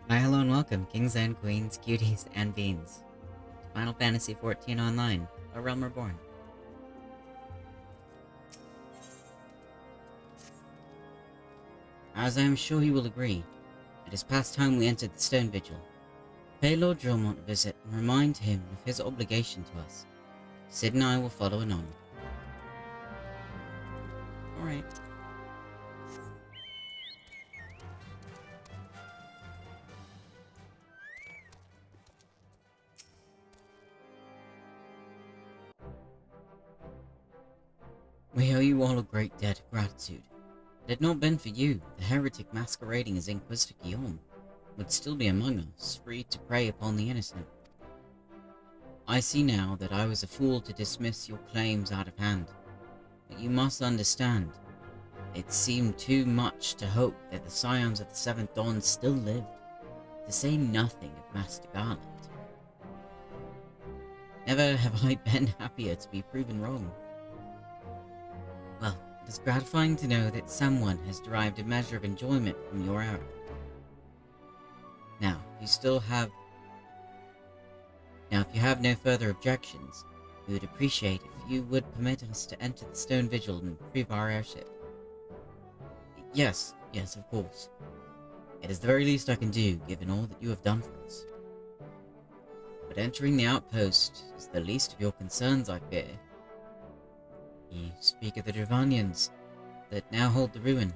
Hi, hello, and welcome, kings and queens, cuties and beans, to Final Fantasy XIV Online, A Realm Reborn. As I am sure you will agree, it is past time we entered the Stone Vigil. Pay Lord Dromont a visit and remind him of his obligation to us. Sid and I will follow anon. Alright. We owe you all a great debt of gratitude. Had it not been for you, the heretic masquerading as Inquisitor Guillaume would still be among us, free to prey upon the innocent. I see now that I was a fool to dismiss your claims out of hand, but you must understand, it seemed too much to hope that the scions of the Seventh Dawn still lived, to say nothing of Master Garland. Never have I been happier to be proven wrong. Well, it is gratifying to know that someone has derived a measure of enjoyment from your error. Now, if you have no further objections, we would appreciate if you would permit us to enter the Stone Vigil and retrieve our airship. Yes, of course. It is the very least I can do, given all that you have done for us. But entering the outpost is the least of your concerns, I fear. You speak of the Dravanians that now hold the ruin.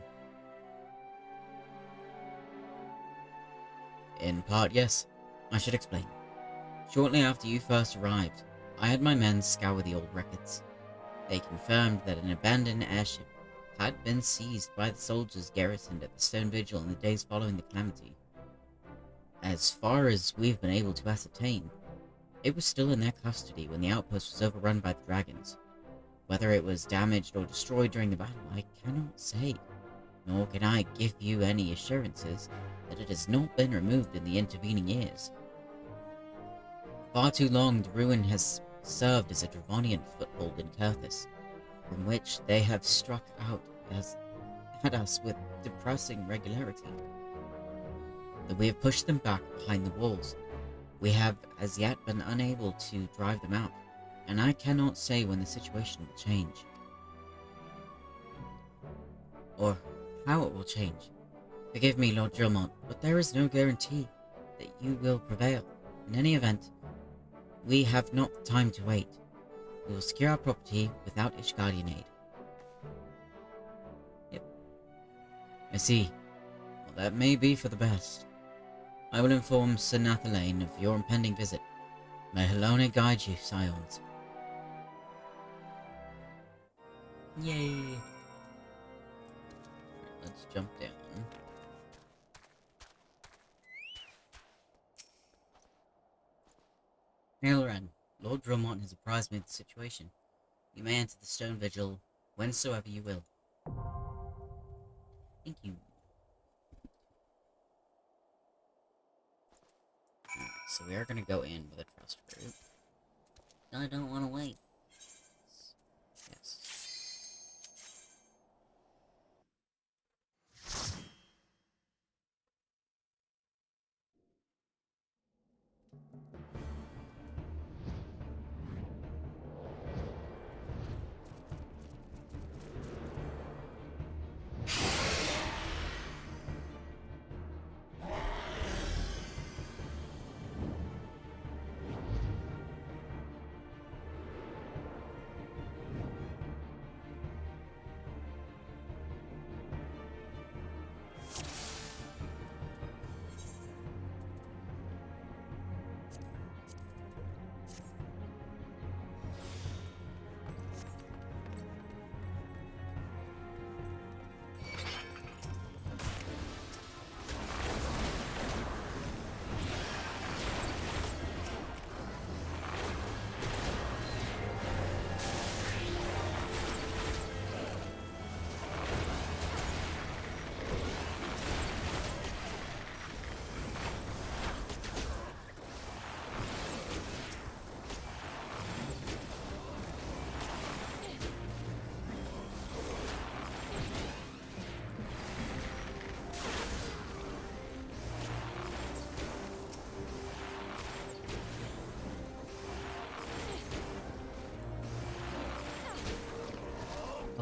In part, yes. I should explain. Shortly after you first arrived, I had my men scour the old records. They confirmed that an abandoned airship had been seized by the soldiers garrisoned at the Stone Vigil in the days following the calamity. As far as we've been able to ascertain, it was still in their custody when the outpost was overrun by the dragons. Whether it was damaged or destroyed during the battle, I cannot say, nor can I give you any assurances that it has not been removed in the intervening years. Far too long, the ruin has served as a Dravonian foothold in Kurthus, from which they have struck out at us with depressing regularity. Though we have pushed them back behind the walls, we have as yet been unable to drive them out, and I cannot say when the situation will change. Or how it will change. Forgive me, Lord Dromont, but there is no guarantee that you will prevail. In any event, we have not the time to wait. We will secure our property without Ishgardian aid. Yep. I see. Well, that may be for the best. I will inform Sir Nathalane of your impending visit. May Helona guide you, scions. Yay! Let's jump down. Hail, Ren. Lord Dromont has apprised me of the situation. You may enter the Stone Vigil whensoever you will. Thank you. So we are going to go in with a trust group. I don't want to wait. Yes.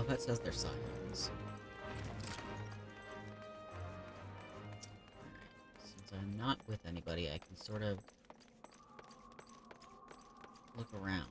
hut says they're scions. Alright, since I'm not with anybody, I can sort of look around.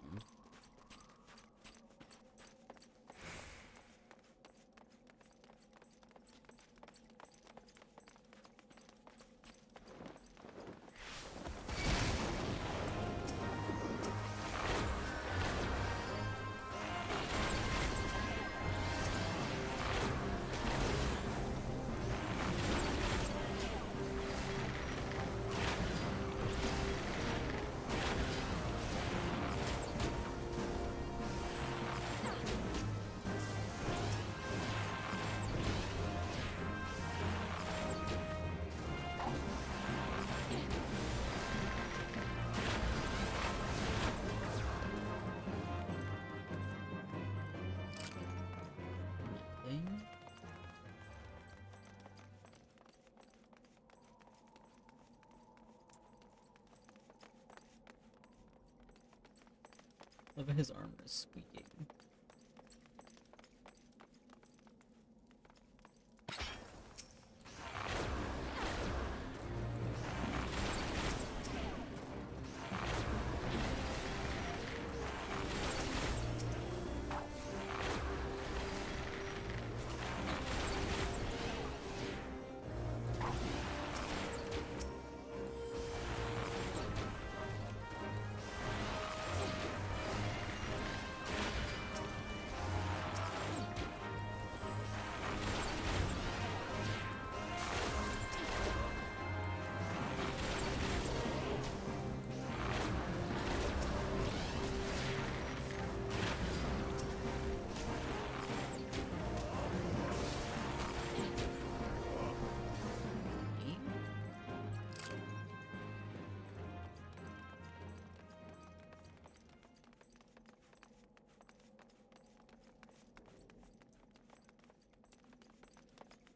Love how his armor is squeaking.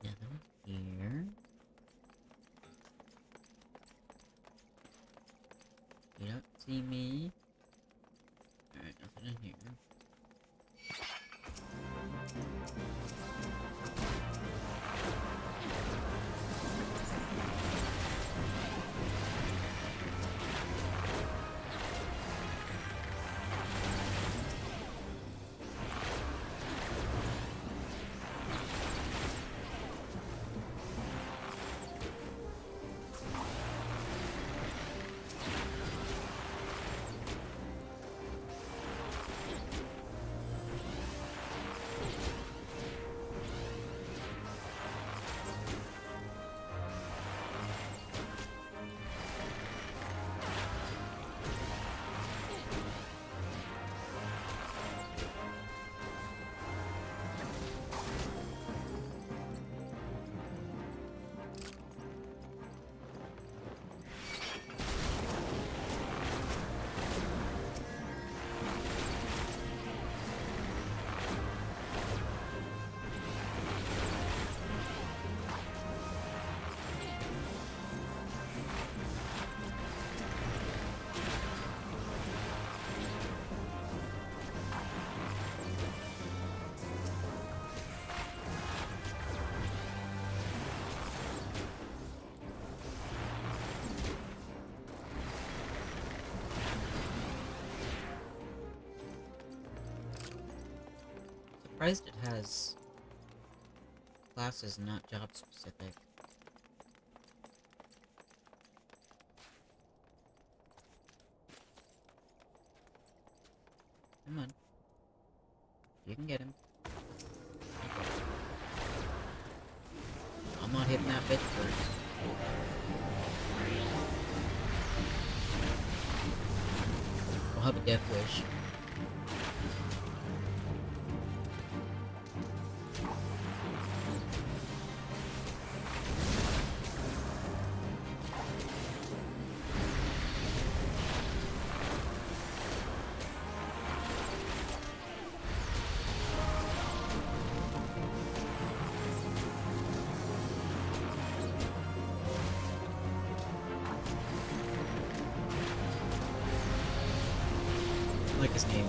Nothing here. You don't see me. Alright, nothing in here. Surprised it has classes not job specific. Come on. You can get him. I'm not hitting that bitch first. I'll have a death wish. I like his name.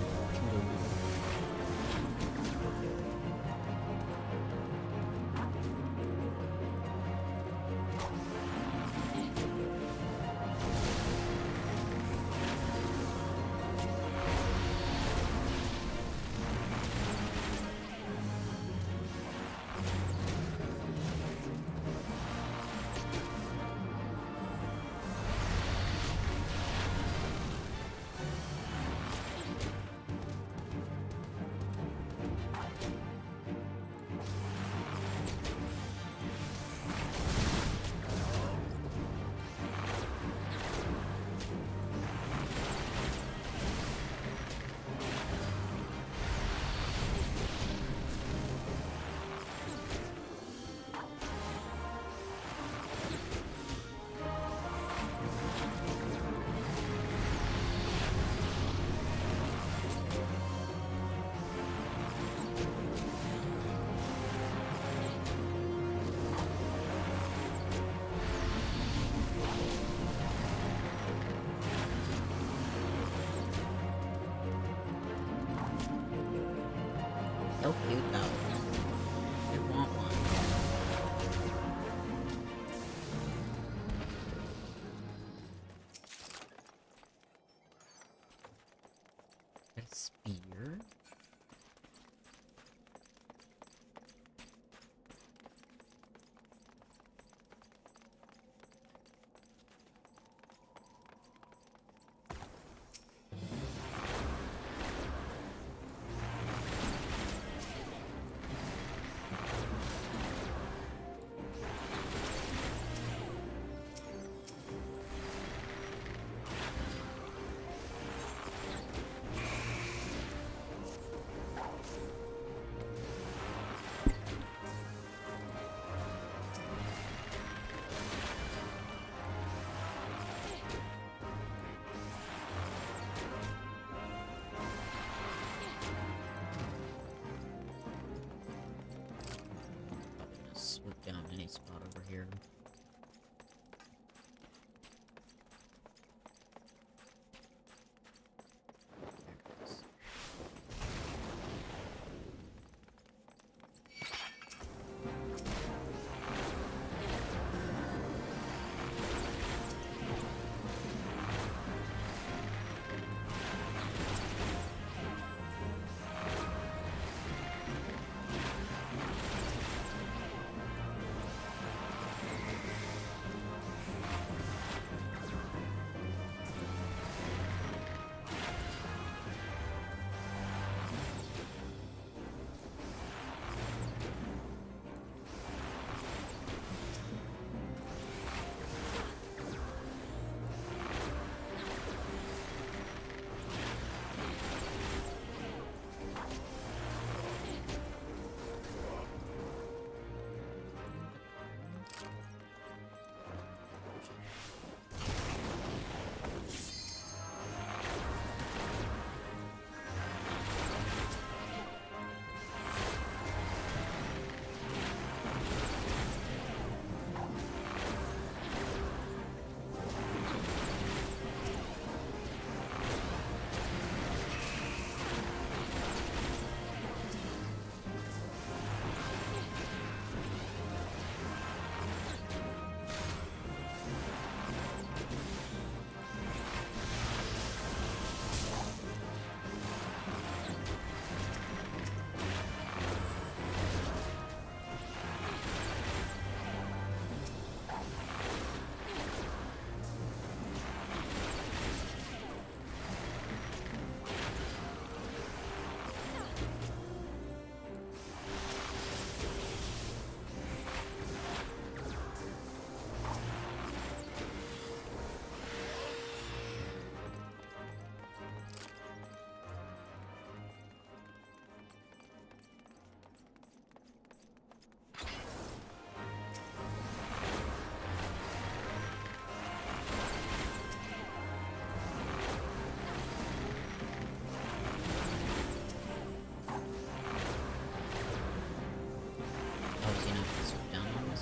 So cute though. I want one. A spear? Swoop down any spot over here. There it is.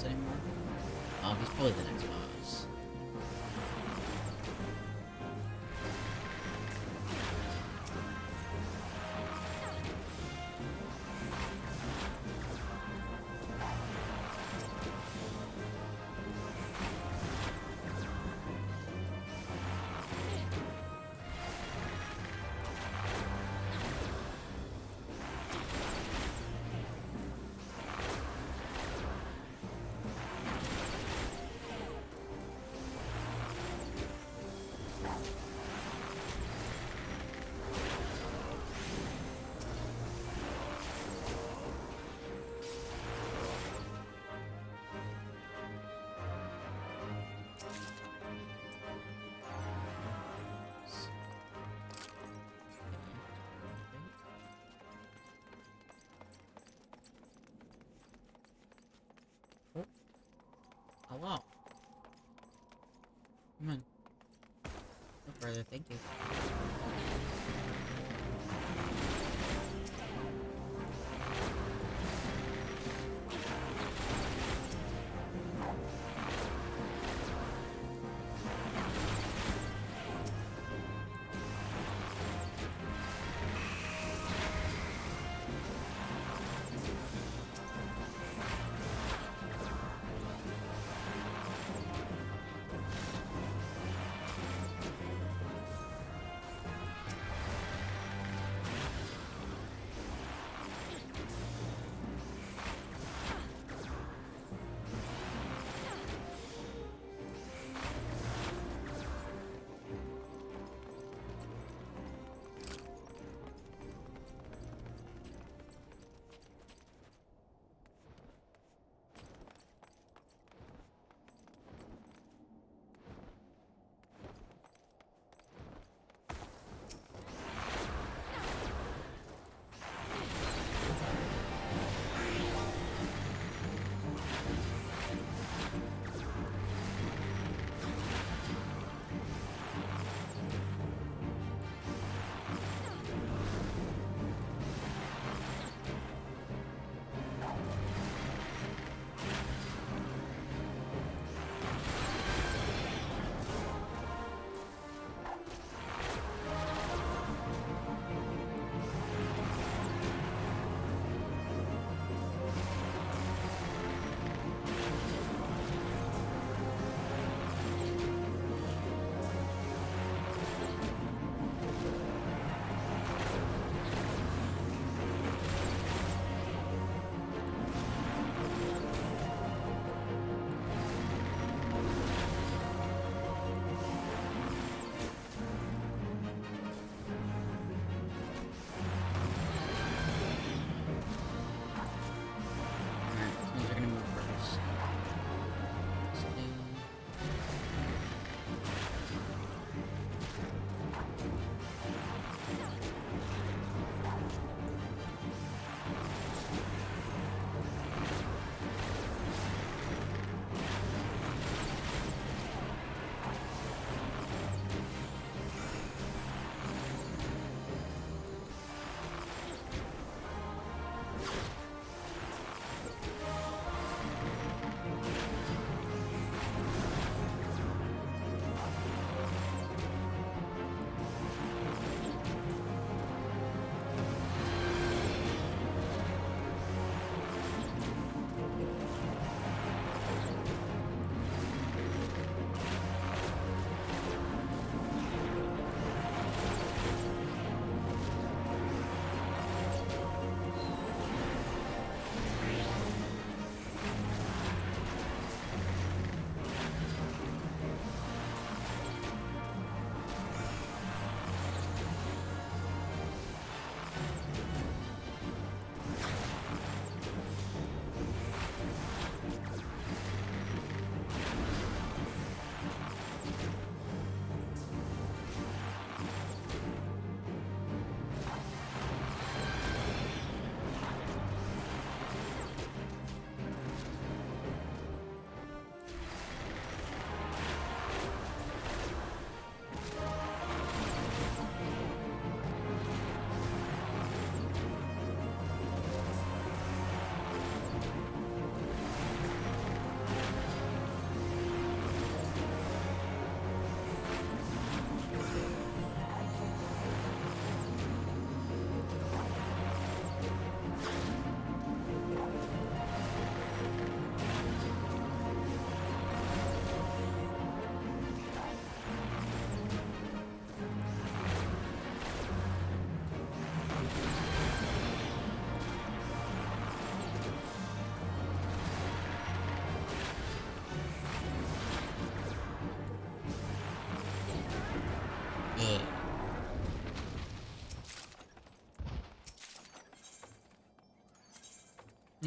Anymore. Oh, he's probably the next boss. Hello. Come on. No further, thank you.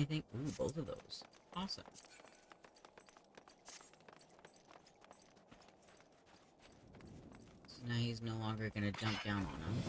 anything? Ooh, both of those. Awesome. So now he's no longer gonna jump down on him.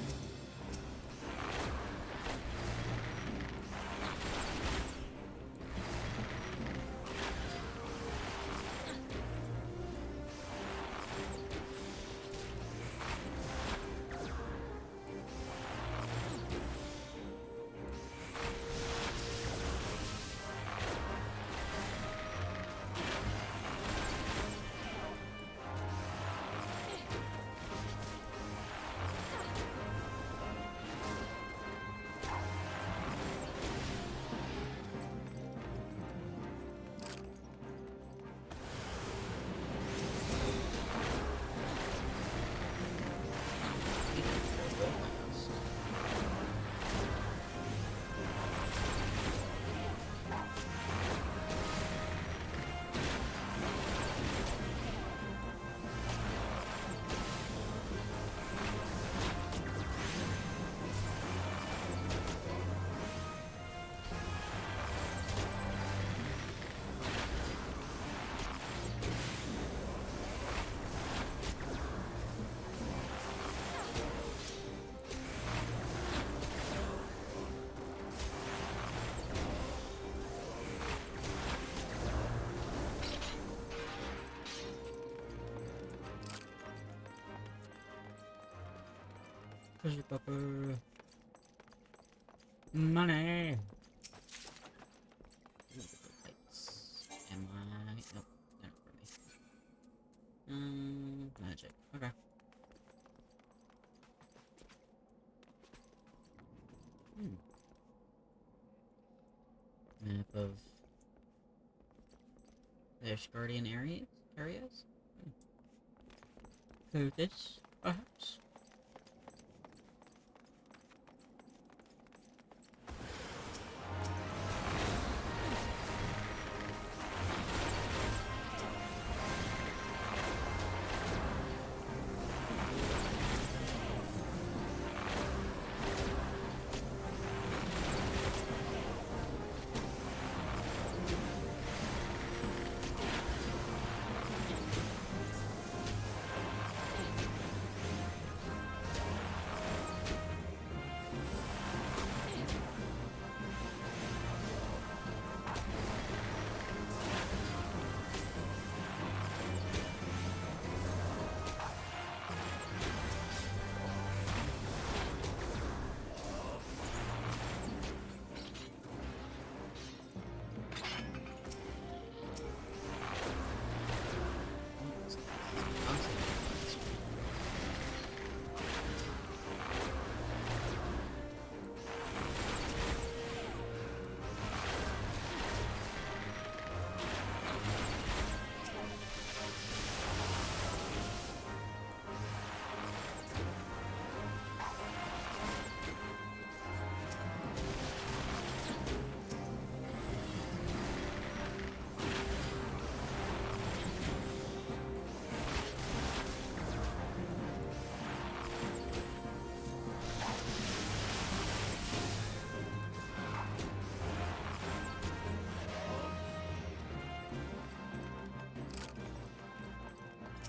Treasure Pepper. Money. Lights. Am I? Nope, they're not for me. Magic. Okay. Map of their Guardian areas? So this, perhaps?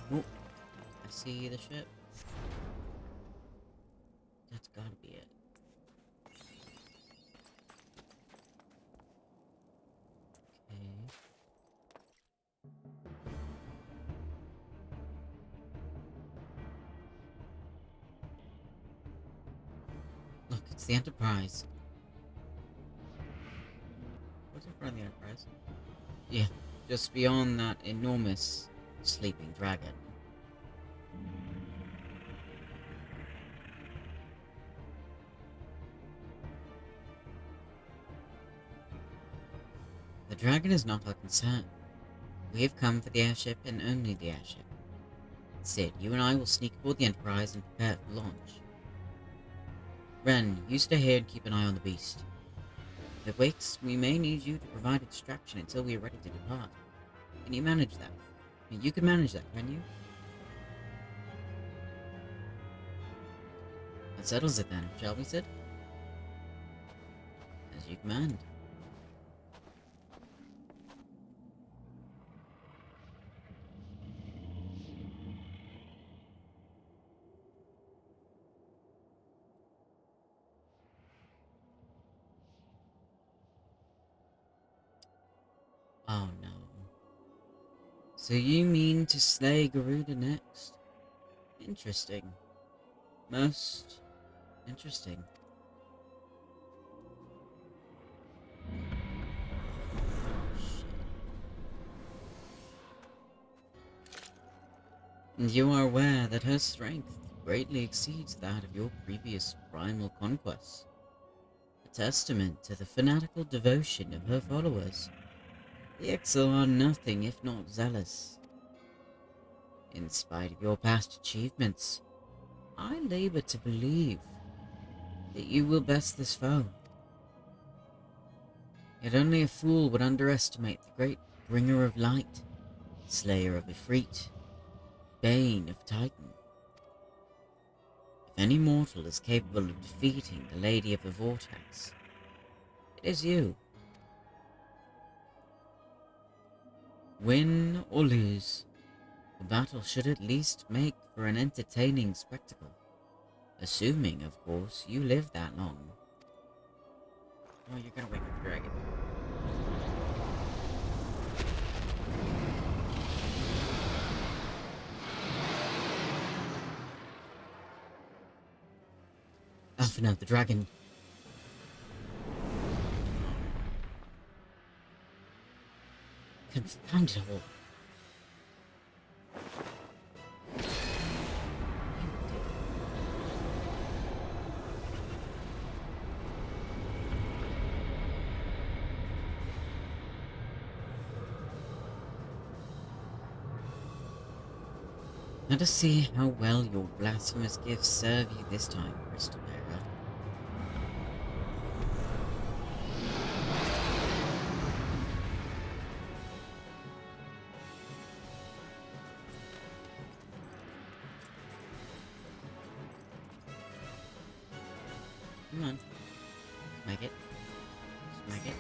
Oh, I see the ship. That's gotta be it. Okay. Look, it's the Enterprise. What's in front of the Enterprise? Yeah, just beyond that enormous sleeping dragon. The dragon is not our concern. We have come for the airship and only the airship. Sid, you and I will sneak aboard the Enterprise and prepare for launch. Ren, you stay here and keep an eye on the beast. If it wakes, we may need you to provide a distraction until we are ready to depart. Can you manage that? You can manage that, can you? That settles it then, shall we, Sid? As you command. Oh no. So you mean to slay Garuda next? Interesting. Most interesting. Shit. And you are aware that her strength greatly exceeds that of your previous primal conquests, a testament to the fanatical devotion of her followers. The Exo are nothing if not zealous. In spite of your past achievements, I labor to believe that you will best this foe. Yet only a fool would underestimate the great bringer of light, slayer of Ifrit, bane of Titan. If any mortal is capable of defeating the Lady of the Vortex, it is you. Win or lose, the battle should at least make for an entertaining spectacle. Assuming, of course, you live that long. Oh, you're gonna wake up the dragon. Alphina, the dragon. Confound it all. Let us see how well your blasphemous gifts serve you this time, Crystal Bearer. Come on. Smack it. Smack it.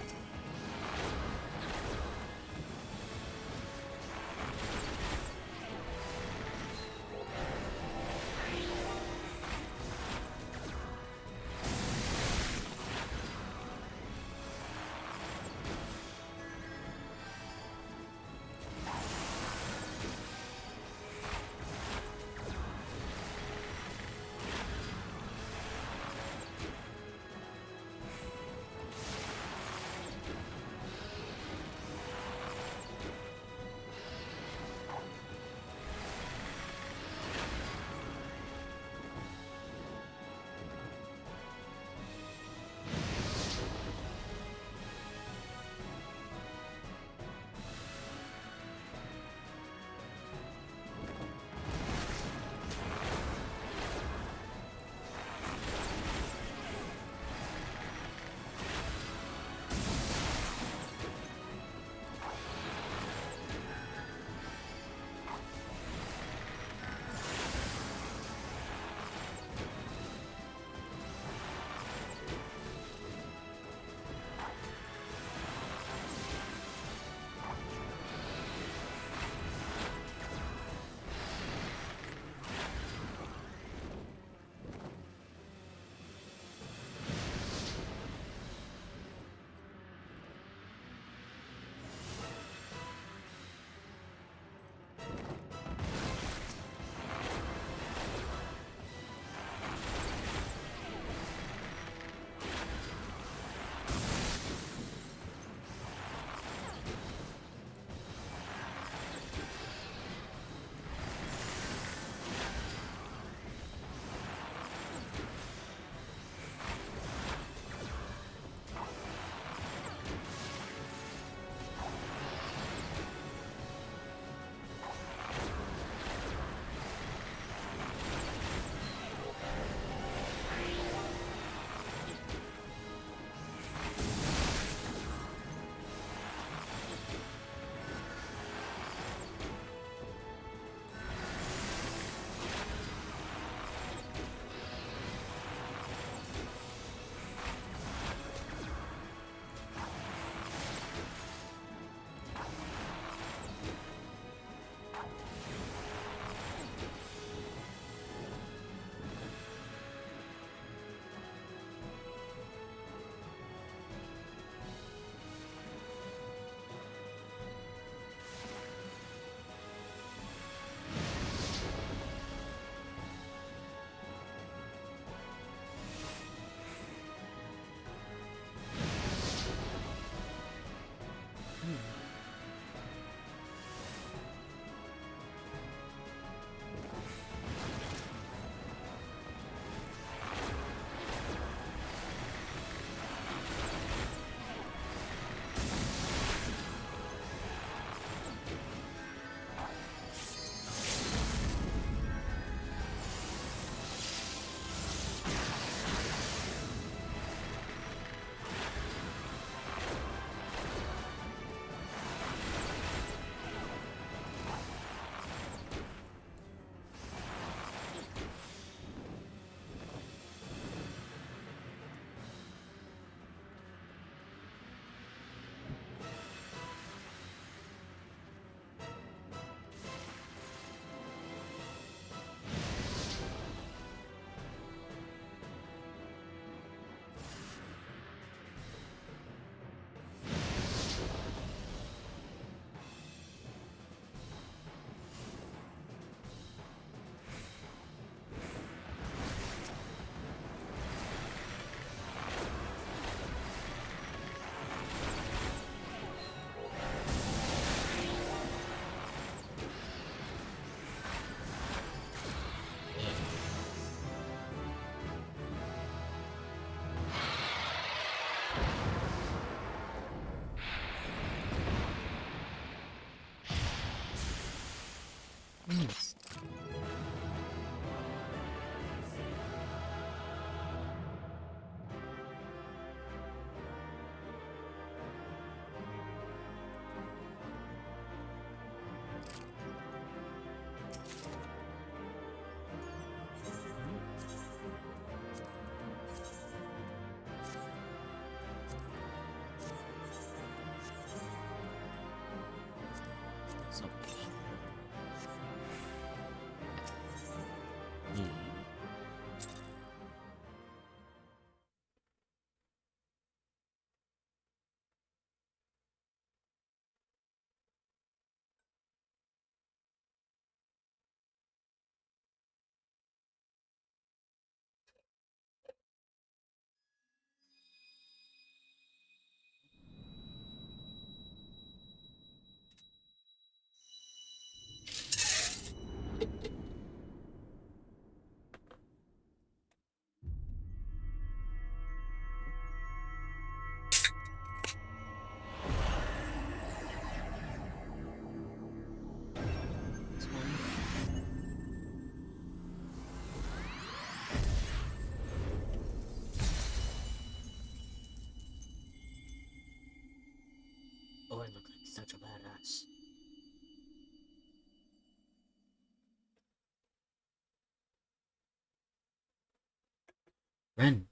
Ren,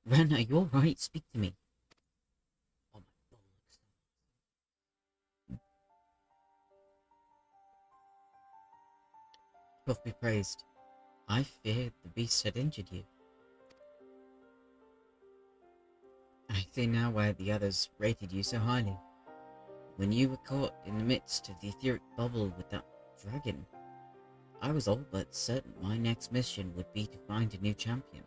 Ren, are you alright? Speak to me. Oh my bollocks. God be praised. I feared the beast had injured you. I see now why the others rated you so highly. When you were caught in the midst of the etheric bubble with that dragon, I was all but certain my next mission would be to find a new champion.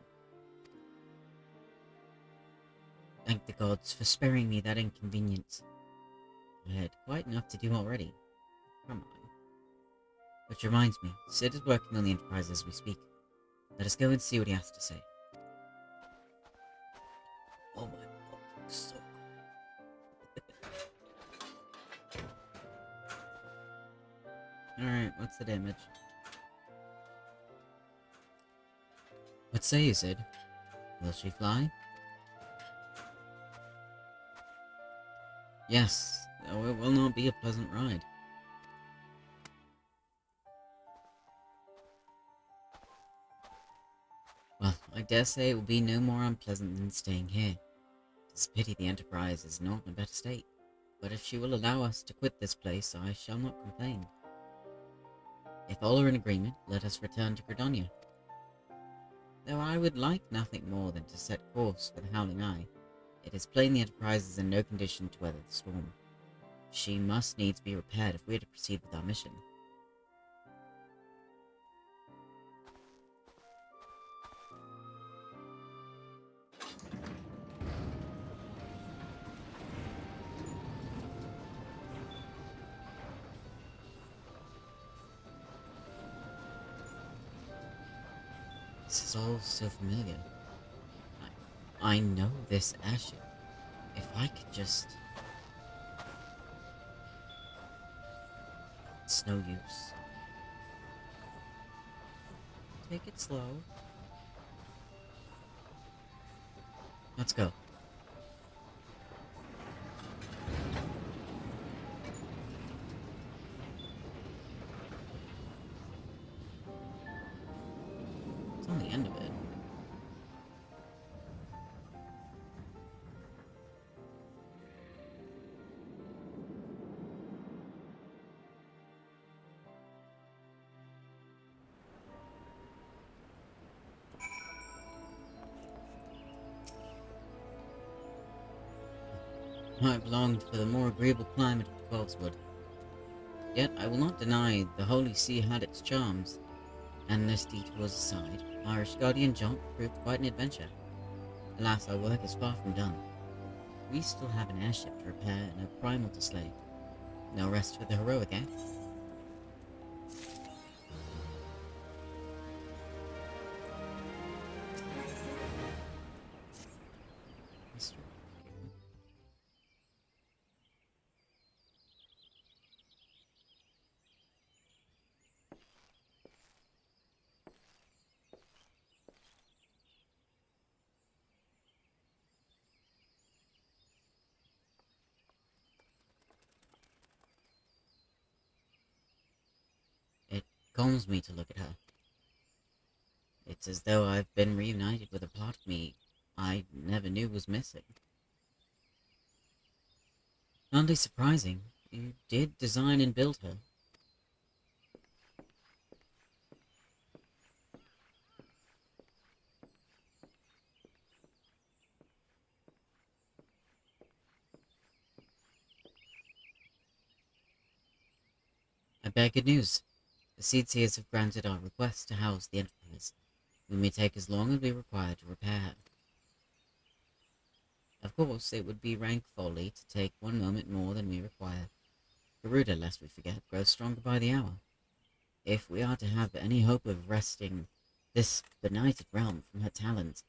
Thank the gods for sparing me that inconvenience. I had quite enough to do already. Come on. Which reminds me, Sid is working on the Enterprise as we speak. Let us go and see what he has to say. Oh my god, so cool. Alright, what's the damage? What say you, Sid? Will she fly? Yes, though it will not be a pleasant ride. Well, I dare say it will be no more unpleasant than staying here. It's a pity the Enterprise is not in a better state, but if she will allow us to quit this place, I shall not complain. If all are in agreement, let us return to Credonia. Though I would like nothing more than to set course for the Howling Eye, it is plain the Enterprise is in no condition to weather the storm. She must needs be repaired if we are to proceed with our mission. This is all so familiar. I know this airship. If I could just... It's no use. Take it slow. Let's go. It's on the end of it. I've longed for the more agreeable climate of the Cotswold. Yet I will not deny the Holy See had its charms, and this detours aside, Irish Guardian jaunt proved quite an adventure. Alas, our work is far from done. We still have an airship to repair and a primal to slay. No rest for the heroic, eh? It calms me to look at her. It's as though I've been reunited with a part of me I never knew was missing. Hardly surprising, you did design and build her. I bear good news. The Seedseers have granted our request to house the Enterprise. We may take as long as we require to repair her. Of course, it would be rank folly to take one moment more than we require. Garuda, lest we forget, grows stronger by the hour. If we are to have any hope of wresting this benighted realm from her talons,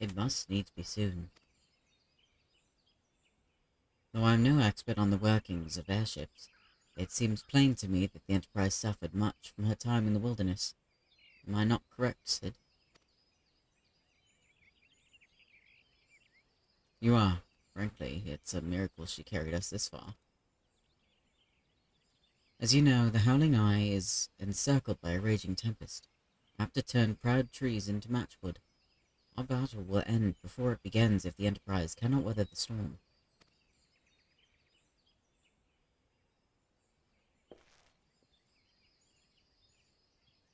it must needs be soon. Though I am no expert on the workings of airships, it seems plain to me that the Enterprise suffered much from her time in the wilderness. Am I not correct, Sid? You are. Frankly, it's a miracle she carried us this far. As you know, the Howling Eye is encircled by a raging tempest, apt to turn proud trees into matchwood. Our battle will end before it begins if the Enterprise cannot weather the storm.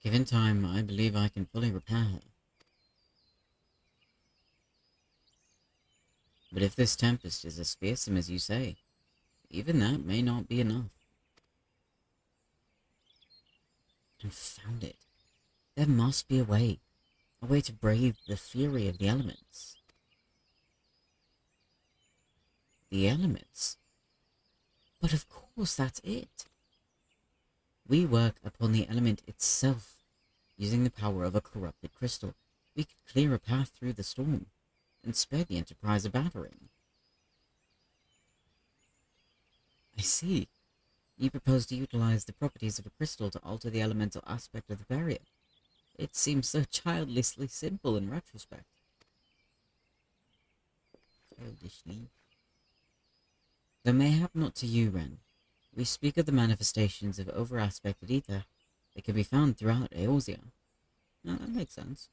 Given time, I believe I can fully repair her. But if this tempest is as fearsome as you say, even that may not be enough. Confound it. There must be a way to brave the fury of the elements. The elements? But of course that's it. We work upon the element itself, using the power of a corrupted crystal. We could clear a path through the storm, and spare the Enterprise a battering. I see. You propose to utilize the properties of a crystal to alter the elemental aspect of the barrier. It seems so childishly simple in retrospect. Childishly. Though mayhap not to you, Ren. We speak of the manifestations of over-aspected ether that can be found throughout Eorzea. No, that makes sense.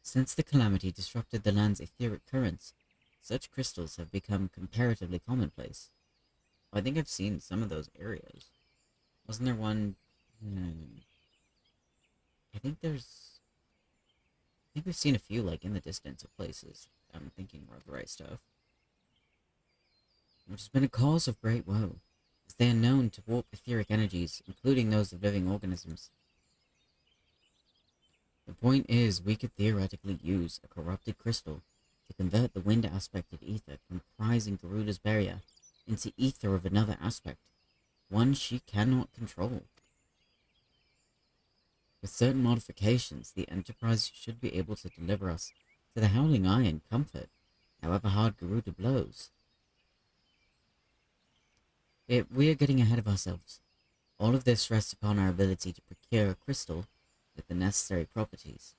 Since the calamity disrupted the land's etheric currents, such crystals have become comparatively commonplace. I think I've seen some of those areas. Wasn't there one... I think we've seen a few, like, in the distance of places. I'm thinking more of the right stuff. Which has been a cause of great woe, as they are known to warp etheric energies, including those of living organisms. The point is, we could theoretically use a corrupted crystal to convert the wind-aspected ether comprising Garuda's barrier into ether of another aspect, one she cannot control. With certain modifications, the Enterprise should be able to deliver us to the Howling Eye in comfort, however hard Garuda blows. We are getting ahead of ourselves. All of this rests upon our ability to procure a crystal with the necessary properties.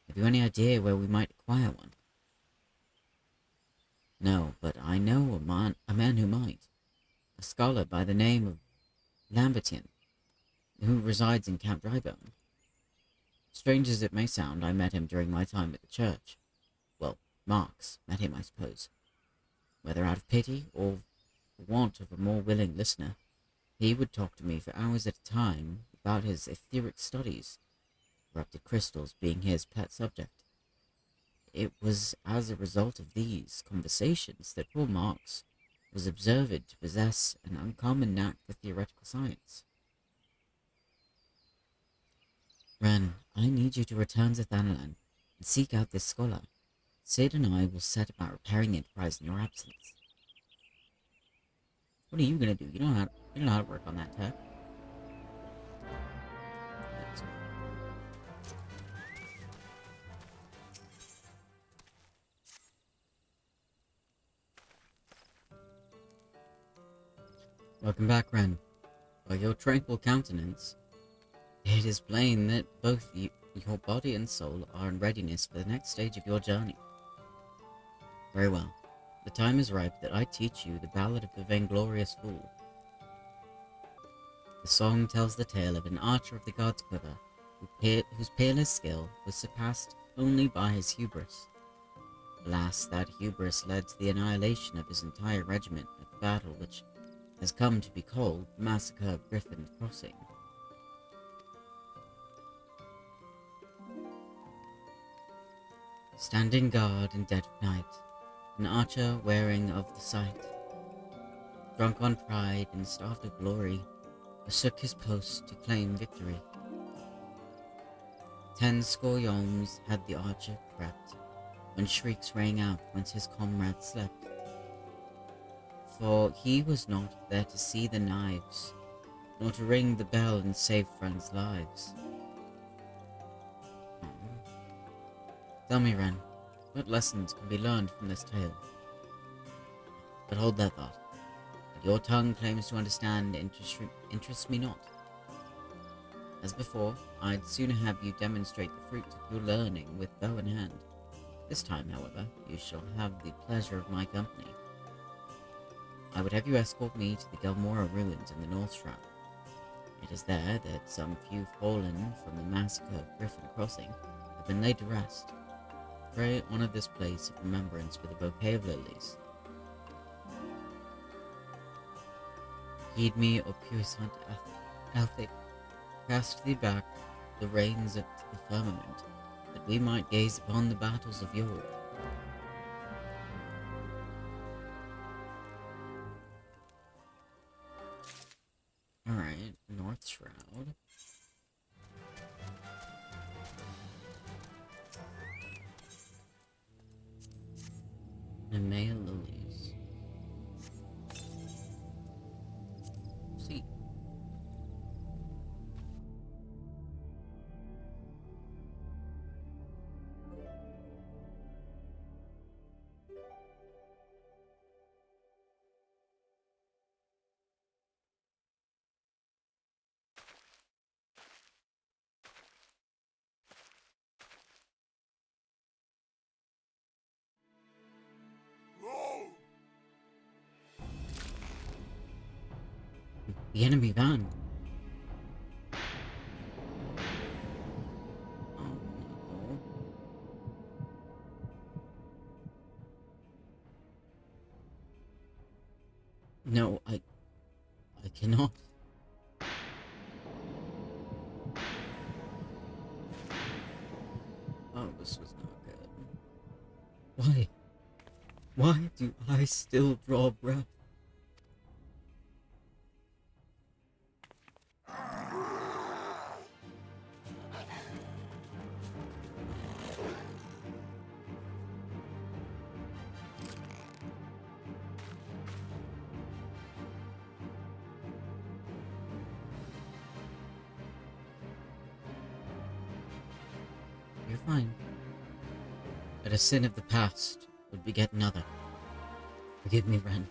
Have you any idea where we might acquire one? No, but I know a man who might. A scholar by the name of Lambertian, who resides in Camp Drybone. Strange as it may sound, I met him during my time at the church. Well, Marx met him, I suppose. Whether out of pity or for want of a more willing listener, he would talk to me for hours at a time about his etheric studies, corrupted crystals being his pet subject. It was as a result of these conversations that poor Marx was observed to possess an uncommon knack for theoretical science. Ren, I need you to return to Thanalan and seek out this scholar. Sid and I will set about repairing the Enterprise in your absence. What are you gonna do? You don't know how to work on that tech. Welcome back, Ren. By your tranquil countenance, it is plain that both your body and soul are in readiness for the next stage of your journey. Very well. The time is ripe that I teach you the Ballad of the Vainglorious Fool. The song tells the tale of an archer of the God's Quiver whose peerless skill was surpassed only by his hubris. Alas, that hubris led to the annihilation of his entire regiment at the battle which has come to be called the Massacre of Griffin Crossing. Standing guard in dead of night, an archer wearing of the sight, drunk on pride and starved of glory, forsook his post to claim victory. 10 score yawns had the archer crept, when shrieks rang out whence his comrades slept. For he was not there to see the knives, nor to ring the bell and save friends' lives. Tell me, Ren, what lessons can be learned from this tale? But hold that thought. What your tongue claims to understand interests me not. As before, I'd sooner have you demonstrate the fruits of your learning with bow in hand. This time, however, you shall have the pleasure of my company. I would have you escort me to the Gelmora ruins in the North Shroud. It is there that some few fallen from the massacre of Griffin Crossing have been laid to rest. Pray honor this place of remembrance with a bouquet of lilies. Heed me, O puissant Athic, cast thee back the reins to the firmament, that we might gaze upon the battles of yore. Alright, North Shroud. Nemea lilies. See. The enemy van. Oh no. No, I cannot. Oh, this was not good. Why? Why do I still draw breath? You're fine. But a sin of the past would beget another. Forgive me, Ren.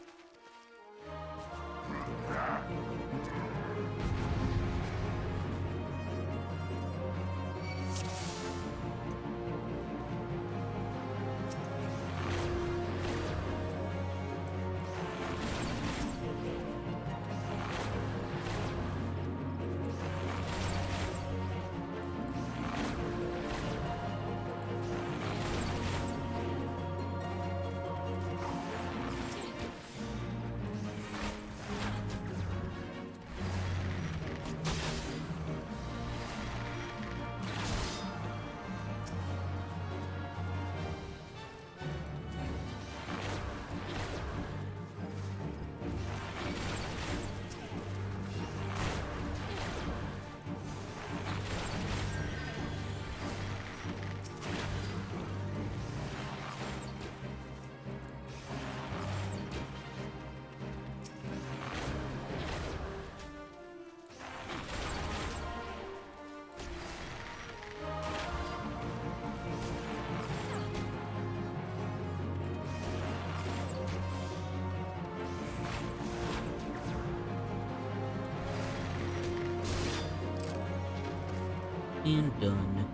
And done.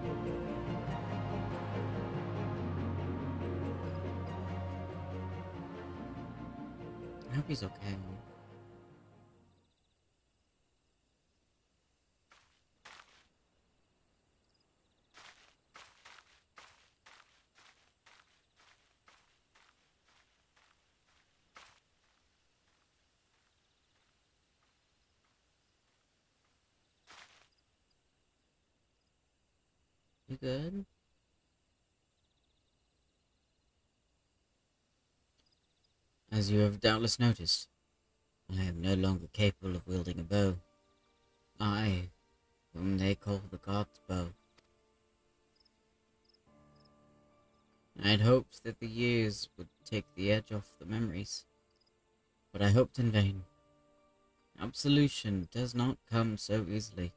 I hope he's okay. You good? As you have doubtless noticed, I am no longer capable of wielding a bow. I, whom they call the god's bow. I had hoped that the years would take the edge off the memories, but I hoped in vain. Absolution does not come so easily.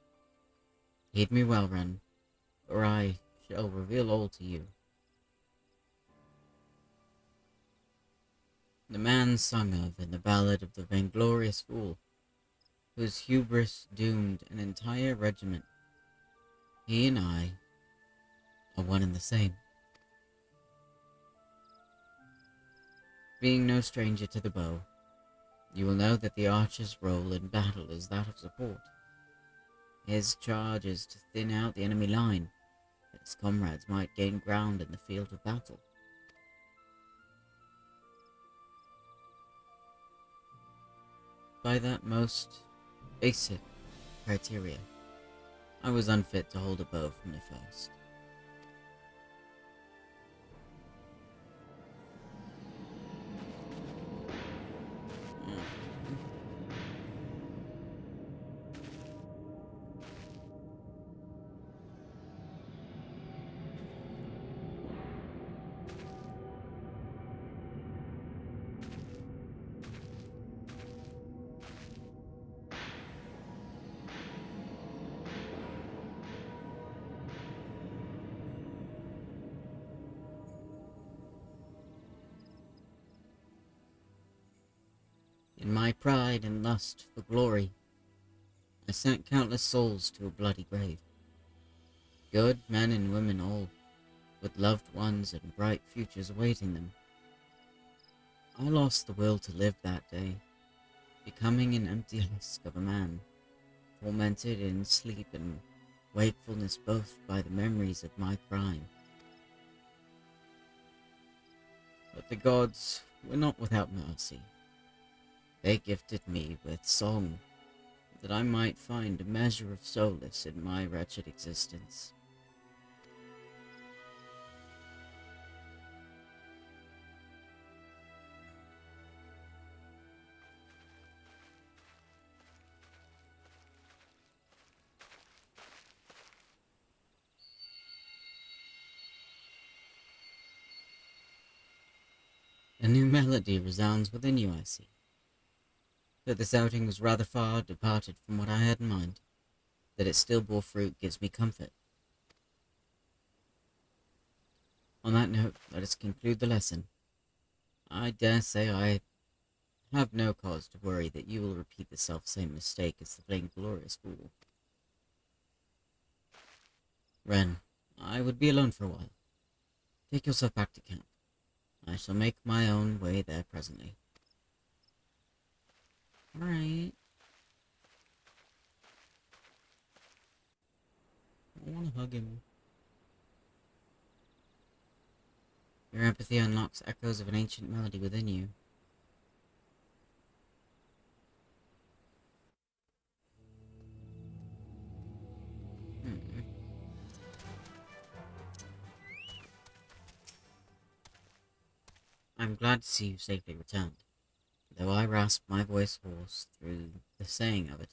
Heed me well, Ren, or I shall reveal all to you. The man sung of in the ballad of the vainglorious fool, whose hubris doomed an entire regiment. He and I are one and the same. Being no stranger to the bow, you will know that the archer's role in battle is that of support. His charge is to thin out the enemy line, that his comrades might gain ground in the field of battle. By that most basic criteria, I was unfit to hold a bow from the first. In my pride and lust for glory, I sent countless souls to a bloody grave. Good men and women all, with loved ones and bright futures awaiting them. I lost the will to live that day, becoming an empty husk of a man, tormented in sleep and wakefulness both by the memories of my crime. But the gods were not without mercy. They gifted me with song, that I might find a measure of solace in my wretched existence. A new melody resounds within you, I see. That this outing was rather far departed from what I had in mind. That it still bore fruit gives me comfort. On that note, let us conclude the lesson. I dare say I have no cause to worry that you will repeat the self-same mistake as the vainglorious fool. Ren, I would be alone for a while. Take yourself back to camp. I shall make my own way there presently. Alright. I want to hug him. Your empathy unlocks echoes of an ancient melody within you. I'm glad to see you safely returned, though I rasp my voice hoarse through the saying of it.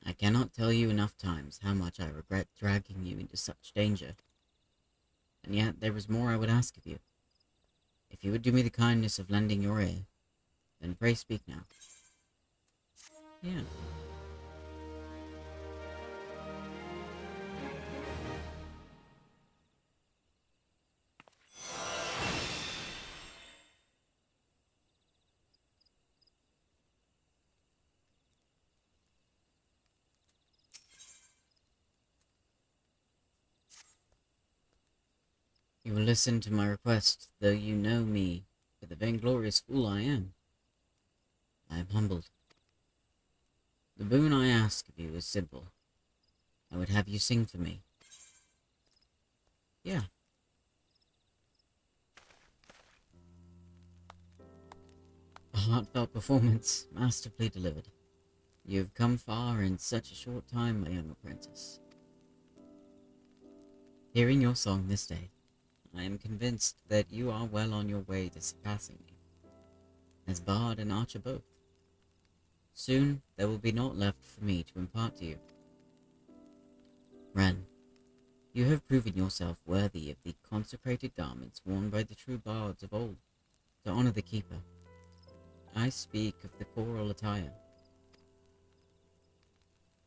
I cannot tell you enough times how much I regret dragging you into such danger. And yet there is more I would ask of you. If you would do me the kindness of lending your ear, then pray speak now. Yeah. You will listen to my request, though you know me for the vainglorious fool I am. I am humbled. The boon I ask of you is simple. I would have you sing for me. Yeah. A heartfelt performance, masterfully delivered. You have come far in such a short time, my young apprentice. Hearing your song this day, I am convinced that you are well on your way to surpassing me, as bard and archer both. Soon there will be naught left for me to impart to you. Ren, you have proven yourself worthy of the consecrated garments worn by the true bards of old, to honor the keeper. I speak of the choral attire.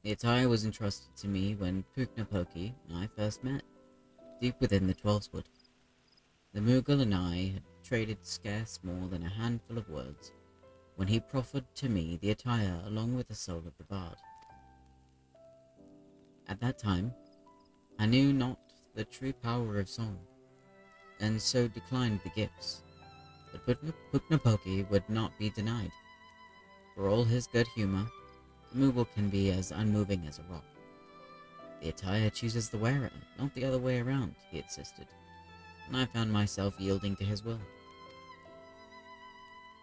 The attire was entrusted to me when Puknapoki and I first met, deep within the Twelveswood. The Moogle and I had traded scarce more than a handful of words, when he proffered to me the attire along with the soul of the bard. At that time, I knew not the true power of song, and so declined the gifts. But Puknapoki would not be denied. For all his good humor, the Moogle can be as unmoving as a rock. The attire chooses the wearer, not the other way around, he insisted, and I found myself yielding to his will.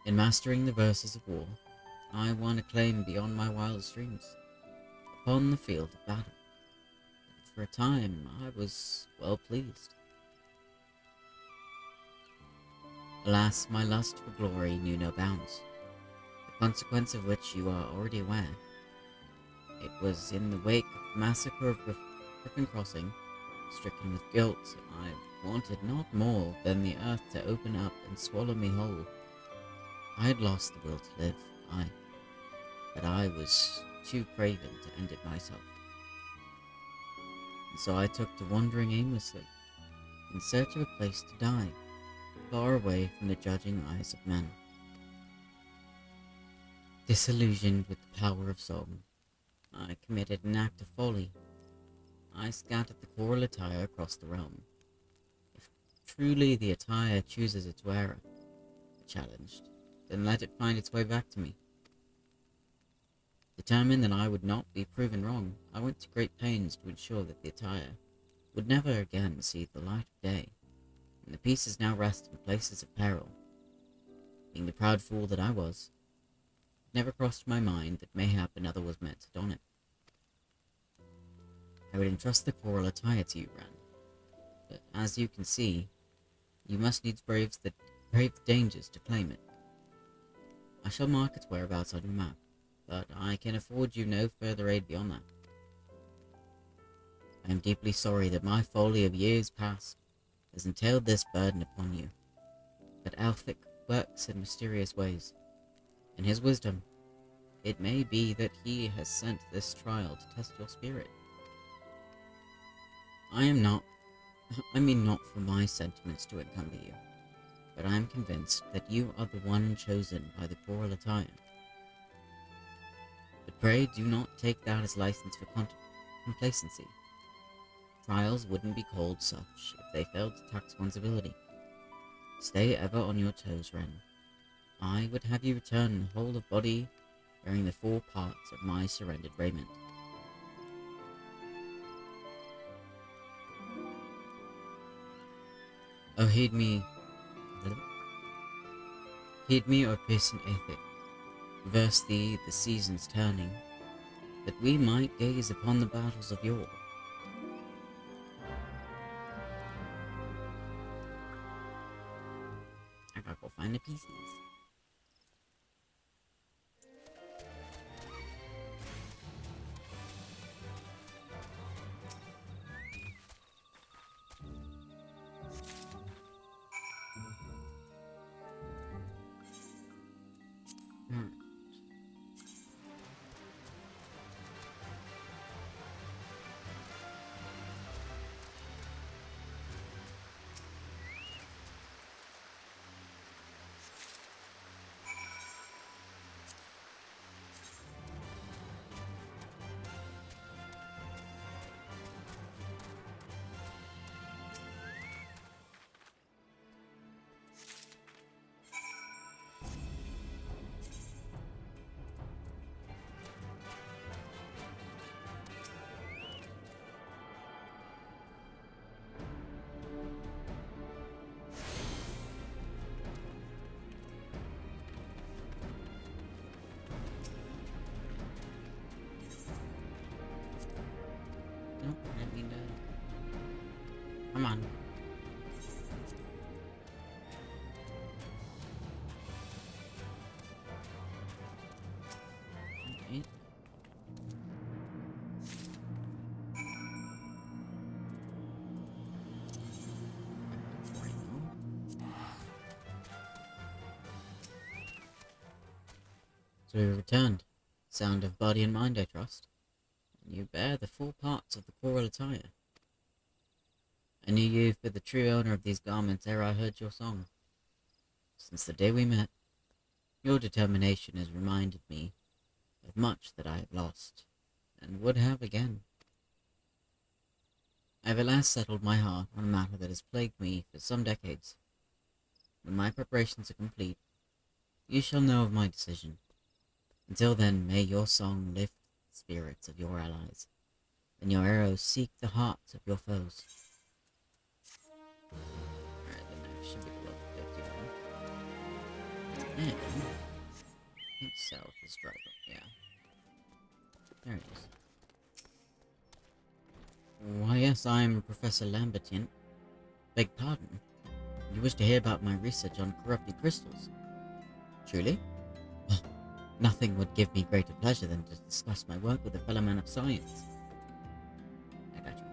In mastering the verses of war, I won acclaim beyond my wildest dreams. Upon the field of battle, and for a time I was well pleased. Alas, my lust for glory knew no bounds, the consequence of which you are already aware. It was in the wake of the massacre of Griffin Crossing, stricken with guilt, I wanted not more than the earth to open up and swallow me whole. I had lost the will to live, but I was too craven to end it myself. And so I took to wandering aimlessly, in search of a place to die, far away from the judging eyes of men. Disillusioned with the power of song, I committed an act of folly. I scattered the choral attire across the realm. If truly the attire chooses its wearer, I challenged, then let it find its way back to me. Determined that I would not be proven wrong, I went to great pains to ensure that the attire would never again see the light of day, and the pieces now rest in places of peril. Being the proud fool that I was, it never crossed my mind that mayhap another was meant to don it. I would entrust the choral attire to you, Ren, but as you can see, you must needs brave the dangers to claim it. I shall mark its whereabouts on your map, but I can afford you no further aid beyond that. I am deeply sorry that my folly of years past has entailed this burden upon you, but Elphic works in mysterious ways. In his wisdom, it may be that he has sent this trial to test your spirit. I mean not for my sentiments to encumber you, but I am convinced that you are the one chosen by the choral attire. But pray do not take that as license for complacency. Trials wouldn't be called such if they failed to tax one's ability. Stay ever on your toes, Ren. I would have you return whole of body, wearing the 4 parts of my surrendered raiment. Oh, heed me, O patient Aethic, reverse thee the seasons turning, that we might gaze upon the battles of yore. I gotta go find the pieces. Nope, I didn't mean to. Come on. Okay. So we returned. Sound of body and mind, I trust. And you bear the 4 parts of the choral attire. I knew you for the true owner of these garments ere I heard your song. Since the day we met, your determination has reminded me of much that I have lost, and would have again. I have at last settled my heart on a matter that has plagued me for some decades. When my preparations are complete, you shall know of my decision. Until then, may your song lift the spirits of your allies. then your arrows seek the hearts of your foes. Alright, then that should be the level 51. And I think south is driver. Yeah. There it is. Why, yes, I am Professor Lambertine. Beg pardon. You wish to hear about my research on corrupted crystals? Truly? Well, nothing would give me greater pleasure than to discuss my work with a fellow man of science. I got you.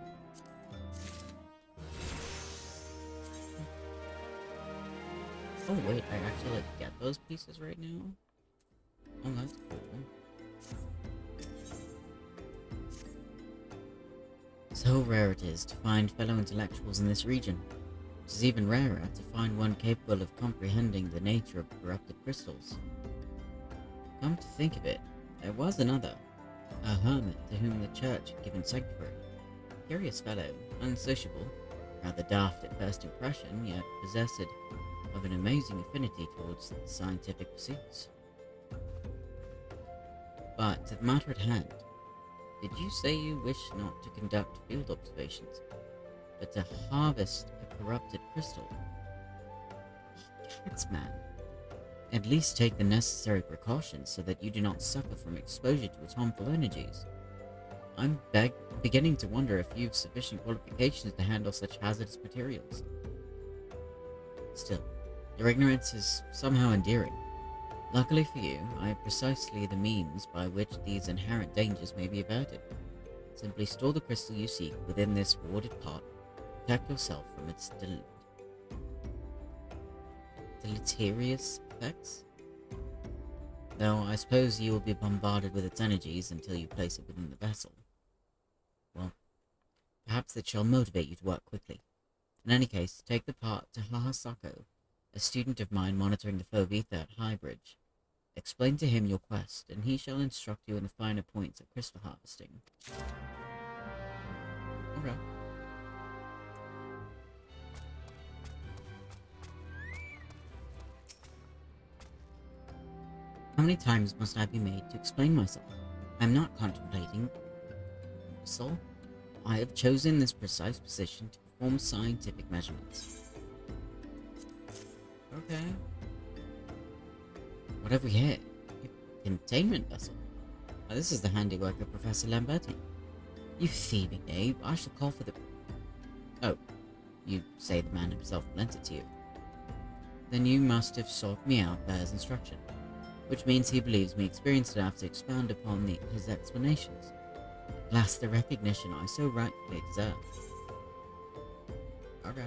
Oh wait, I actually get those pieces right now? Oh, that's cool. So rare it is to find fellow intellectuals in this region. It is even rarer to find one capable of comprehending the nature of corrupted crystals. Come to think of it, there was another, a hermit to whom the church had given sanctuary. Curious fellow, unsociable, rather daft at first impression, yet possessed of an amazing affinity towards scientific pursuits. But to the matter at hand, did you say you wish not to conduct field observations, but to harvest a corrupted crystal? Cats, man. At least take the necessary precautions so that you do not suffer from exposure to its harmful energies. I'm beginning to wonder if you've sufficient qualifications to handle such hazardous materials. Still, your ignorance is somehow endearing. Luckily for you, I have precisely the means by which these inherent dangers may be averted. Simply store the crystal you seek within this warded pot. Protect yourself from its deleterious effects. Though I suppose you will be bombarded with its energies until you place it within the vessel. Well, perhaps it shall motivate you to work quickly. In any case, take the part to Hahasako, a student of mine monitoring the Fovitha at Highbridge. Explain to him your quest, and he shall instruct you in the finer points of crystal harvesting. Alright. How many times must I be made to explain myself? I am not contemplating soul. I have chosen this precise position to perform scientific measurements. Okay. What have we here? A containment vessel. Oh, this is the handiwork of Professor Lamberti. You thieving knave, I shall call for the... Oh, you say the man himself lent it to you. Then you must have sought me out by his instruction, which means he believes me experienced enough to expound upon his explanations. At last, the recognition I so rightfully deserve. Okay.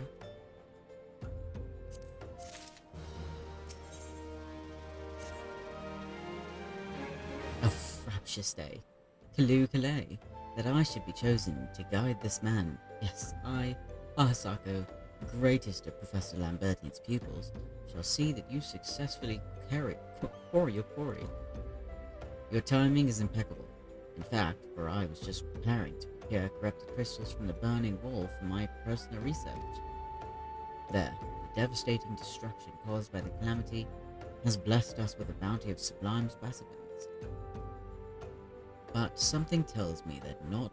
A fraptious day, Kaloo, that I should be chosen to guide this man. Yes, I, Ahasako, greatest of Professor Lambertine's pupils, shall see that you successfully quarry your quarry. Your timing is impeccable. In fact, for I was just preparing to procure corrupted crystals from the burning wall for my personal research. There, the devastating destruction caused by the calamity has blessed us with a bounty of sublime specimens. But something tells me that not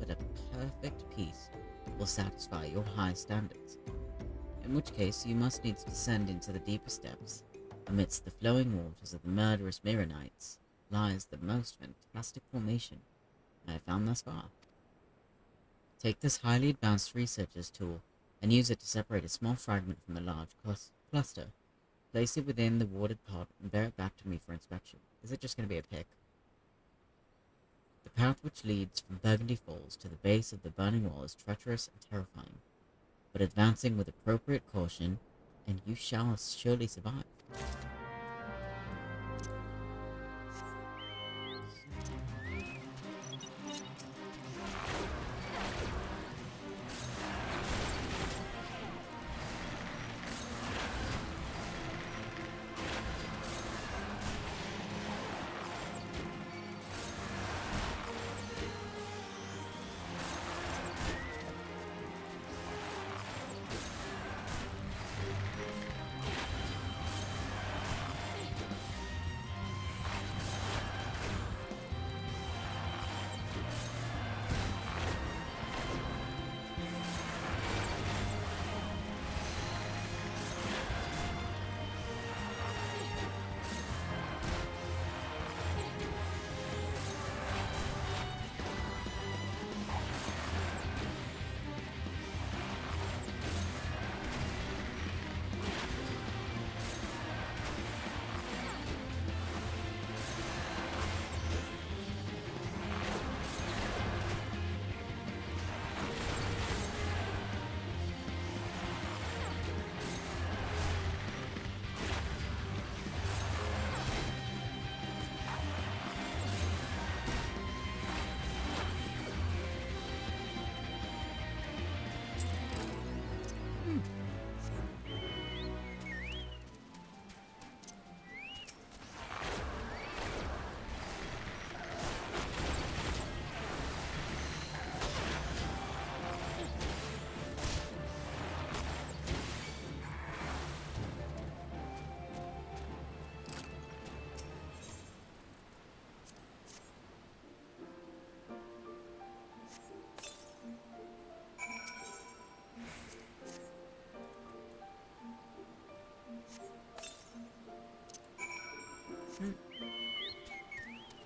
but a perfect piece will satisfy your high standards, in which case you must needs descend into the deepest depths. Amidst the flowing waters of the murderous Mirranites lies the most fantastic formation I have found thus far. Take this highly advanced researcher's tool and use it to separate a small fragment from a large cluster. Place it within the warded pot and bear it back to me for inspection. Is it just going to be a pick? The path which leads from Burgundy Falls to the base of the burning wall is treacherous and terrifying, but advancing with appropriate caution, and you shall surely survive.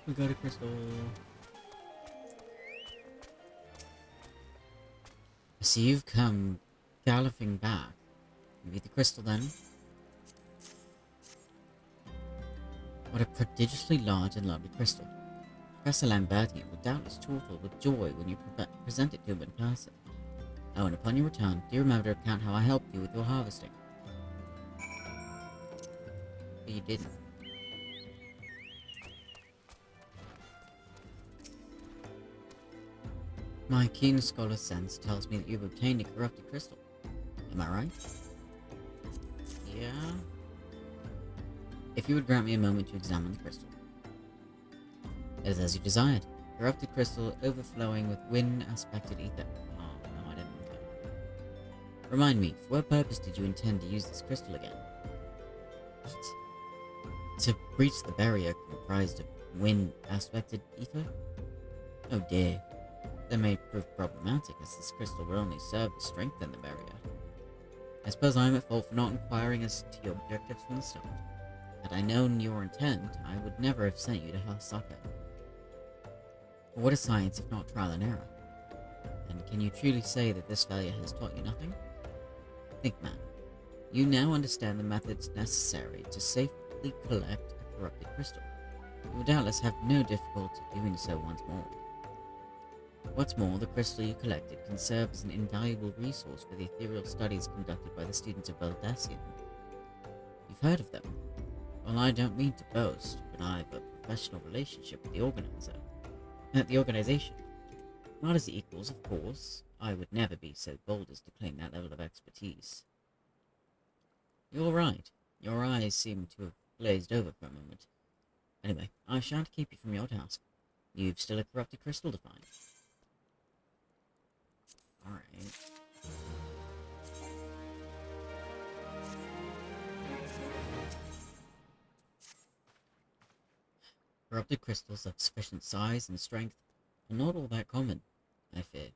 We got a crystal. So you've come galloping back. Maybe the crystal then? What a prodigiously large and lovely crystal. Professor Lamberti will doubtless chortle with joy when you present it to him in person. Oh, and upon your return, do remember to recount how I helped you with your harvesting. But you didn't. My keen scholar sense tells me that you've obtained a corrupted crystal. Am I right? Yeah? If you would grant me a moment to examine the crystal. It is as you desired. Corrupted crystal overflowing with wind-aspected ether. Oh, no, I didn't want that. Remind me, for what purpose did you intend to use this crystal again? What? To breach the barrier comprised of wind-aspected ether? Oh dear. That may prove problematic, as this crystal will only serve to strengthen the barrier. I suppose I am at fault for not inquiring as to your objectives from the start. Had I known your intent, I would never have sent you to Hasake. But what is science if not trial and error? And can you truly say that this failure has taught you nothing? Think, man. You now understand the methods necessary to safely collect a corrupted crystal. You will doubtless have no difficulty doing so once more. What's more, the crystal you collected can serve as an invaluable resource for the ethereal studies conducted by the students of Baldassian. You've heard of them? Well, I don't mean to boast, but I've a professional relationship with the organization. Not as equals, of course. I would never be so bold as to claim that level of expertise. You're right. Your eyes seem to have glazed over for a moment. Anyway, I shan't keep you from your task. You've still a corrupted crystal to find. Alright. Corrupted crystals of sufficient size and strength are not all that common, I fear.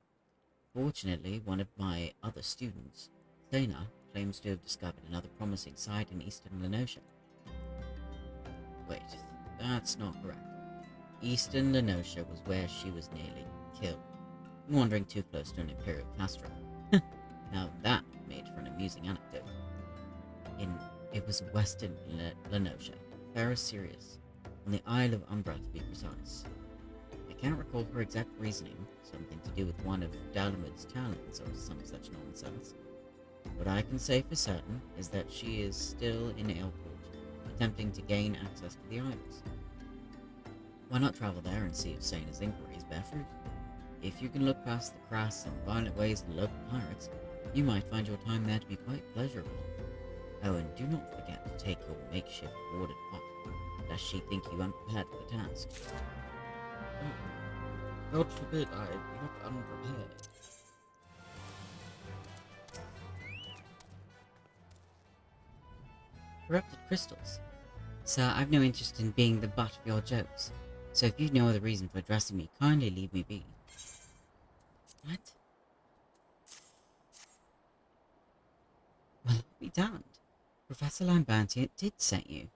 Fortunately, one of my other students, Thana, claims to have discovered another promising site in eastern Lenosha. Wait, that's not correct. Eastern Lenosha was where she was nearly killed, wandering too close to an Imperial Castro. Now that made for an amusing anecdote. It was western Lenosha, Farah Sirius, on the Isle of Umbra to be precise. I can't recall her exact reasoning, something to do with one of Dalamud's talents or some such nonsense. What I can say for certain is that she is still in Ailport, attempting to gain access to the Isles. Why not travel there and see if Sena's inquiries bear fruit? If you can look past the crass and violent ways of the local pirates, you might find your time there to be quite pleasurable. Oh, and do not forget to take your makeshift watered pot, lest she think you unprepared for the task. God forbid I look unprepared. Corrupted crystals. Sir, I've no interest in being the butt of your jokes, so if you've no other reason for addressing me, kindly leave me be. What? Well, I'll be damned. Professor Lamberti did send you.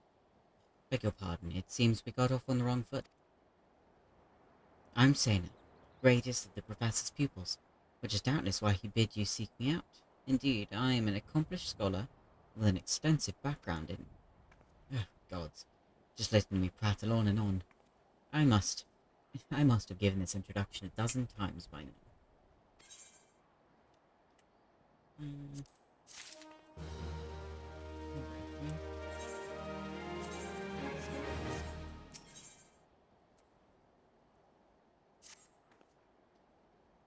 Beg your pardon, it seems we got off on the wrong foot. I'm Sena, greatest of the Professor's pupils, which is doubtless why he bid you seek me out. Indeed, I am an accomplished scholar with an extensive background in... Oh, gods, just letting me prattle on and on. I must have given this introduction a dozen times by now.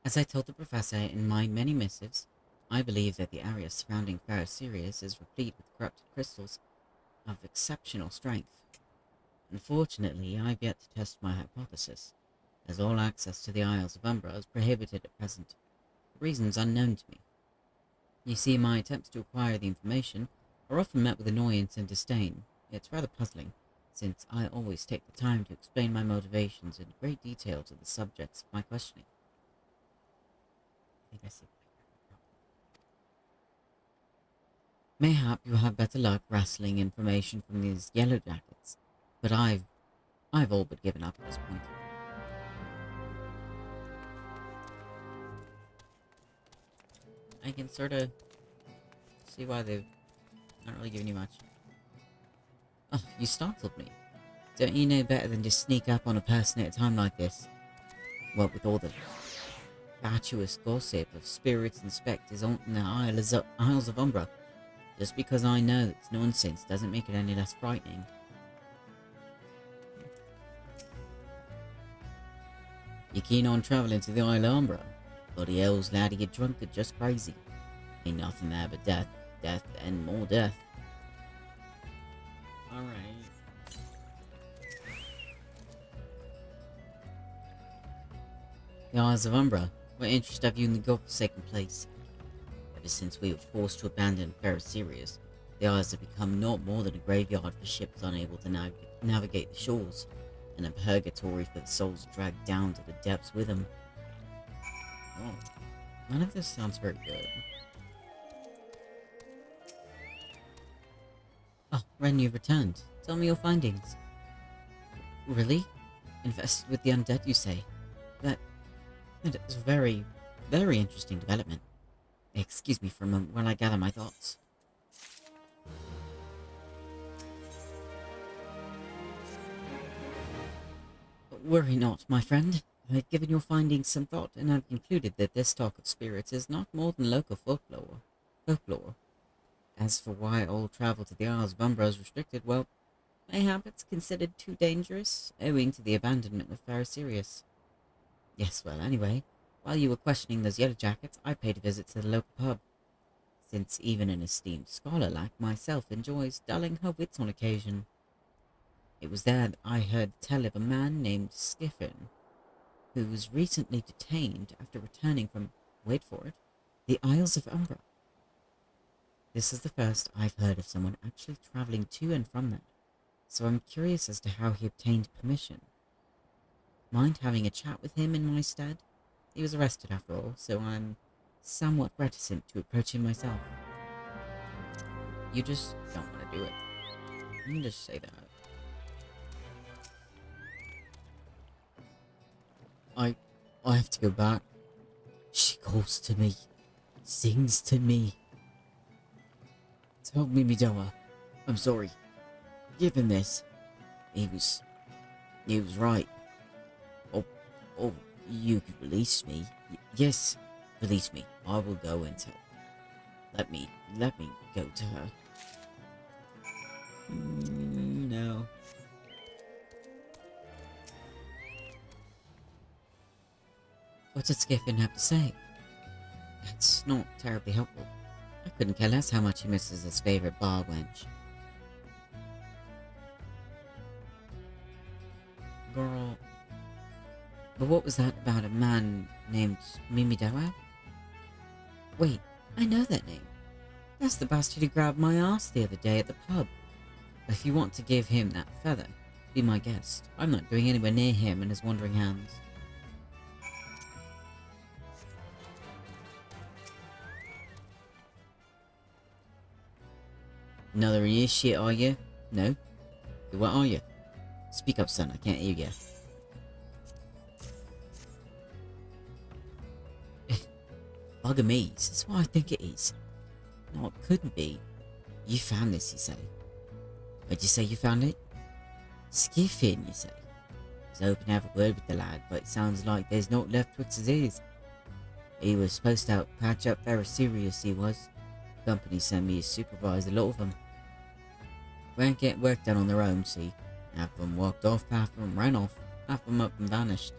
As I told the Professor in my many missives, I believe that the area surrounding Fair Sirius is replete with corrupted crystals of exceptional strength. Unfortunately, I've yet to test my hypothesis, as all access to the Isles of Umbra is prohibited at present, for reasons unknown to me. You see, my attempts to acquire the information are often met with annoyance and disdain. It's rather puzzling, since I always take the time to explain my motivations in great detail to the subjects of my questioning. I think I see. Mayhap you have better luck wrestling information from these yellow jackets, but I've all but given up at this point. I can sort of see why they've not really given you much. Oh, you startled me. Don't you know better than to sneak up on a person at a time like this? What with all the fatuous gossip of spirits and spectres on the Isles of Umbra. Just because I know it's nonsense doesn't make it any less frightening. You keen on travelling to the Isle of Umbra? Bloody hell's lad, get drunk and just crazy. Ain't nothing there but death, death, and more death. Alright. The Isles of Umbra. What interest have you in the godforsaken place? Ever since we were forced to abandon Fair Sirius, the Isles have become not more than a graveyard for ships unable to navigate the shores, and a purgatory for the souls dragged down to the depths with them. Oh, none of this sounds very good. Oh, Ren, you've returned. Tell me your findings. Really? Invested with the undead, you say? That is a very, very interesting development. Excuse me for a moment while I gather my thoughts. Worry not, my friend. I've given your findings some thought, and have concluded that this talk of spirits is not more than local folklore. As for why all travel to the Isles of Umbra is restricted, well, mayhap it's considered too dangerous, owing to the abandonment of Fair Sirius. Yes, well, anyway, while you were questioning those yellow jackets, I paid a visit to the local pub, since even an esteemed scholar like myself enjoys dulling her wits on occasion. It was there that I heard tell of a man named Skiffin, who was recently detained after returning from, wait for it, the Isles of Umbra. This is the first I've heard of someone actually travelling to and from there, so I'm curious as to how he obtained permission. Mind having a chat with him in my stead? He was arrested after all, so I'm somewhat reticent to approach him myself. You just don't want to do it. You can just say that. I have to go back. She calls to me, sings to me. Tell me, Midoa, I'm sorry. Give him this. He was right. Oh, you could release me. Yes, release me. I will go and tell. Let me go to her. No. What did Skiffin have to say? It's not terribly helpful. I couldn't care less how much he misses his favourite bar wench. Girl. But what was that about a man named Mimidawa? Wait, I know that name. That's the bastard who grabbed my ass the other day at the pub. If you want to give him that feather, be my guest. I'm not going anywhere near him and his wandering hands. Another of your shit, are you? No? What are you? Speak up, son. I can't hear you. Bugger me. That's what I think it is. No, it couldn't be. You found this, you say. Where'd you say you found it? Skiffin, you say. I was hoping to have a word with the lad, but it sounds like there's naught left twixt his ears. He was supposed to patch up very serious, he was. The company sent me to supervise a lot of them. Won't get work done on their own, see. Half of them walked off, half of them ran off, half of them up and vanished.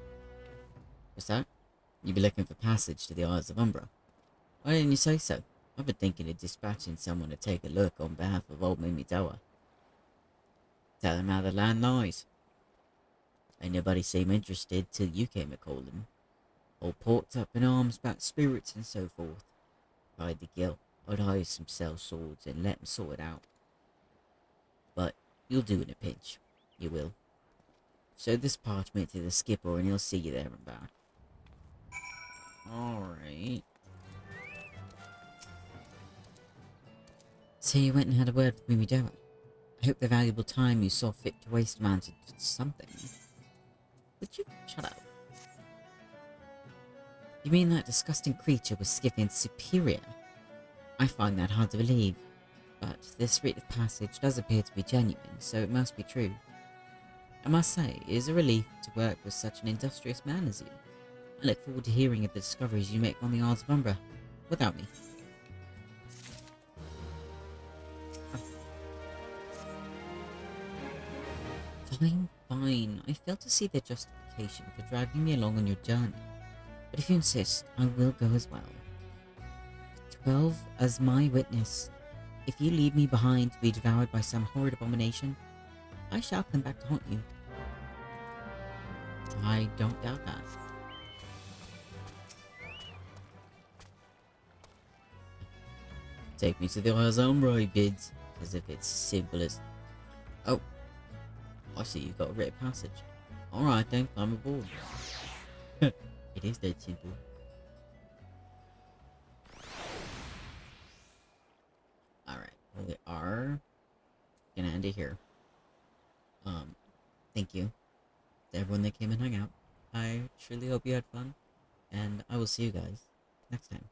What's that? You be looking for passage to the Isles of Umbra. Why didn't you say so? I've been thinking of dispatching someone to take a look on behalf of old Mimi Doa. Tell him how the land lies. Ain't nobody seemed interested till you came a-calling. All porked up in arms about spirits and so forth. If I had the guilt, I'd hire some sell swords and let 'em sort it out. But you'll do in a pinch. You will. Show this parchment to the skipper and he'll see you there and back. Alright. So you went and had a word with Mimi Doa. I hope the valuable time you saw fit to waste amounted to something. Would you shut up? You mean that disgusting creature was Scythian's superior? I find that hard to believe, but this rite of passage does appear to be genuine, so it must be true. I must say, it is a relief to work with such an industrious man as you. I look forward to hearing of the discoveries you make on the Isles of Umbra, without me. Fine, fine. I fail to see the justification for dragging me along on your journey. But if you insist, I will go as well. 12 as my witness. If you leave me behind to be devoured by some horrid abomination, I shall come back to haunt you. I don't doubt that. Take me to the Isles of Umbra, bids, as if it's simple as... Oh, I see you've got a written passage. Alright then, climb aboard. It is that simple. Alright, well we are gonna end it here. Thank you to everyone that came and hung out. I truly hope you had fun, and I will see you guys next time.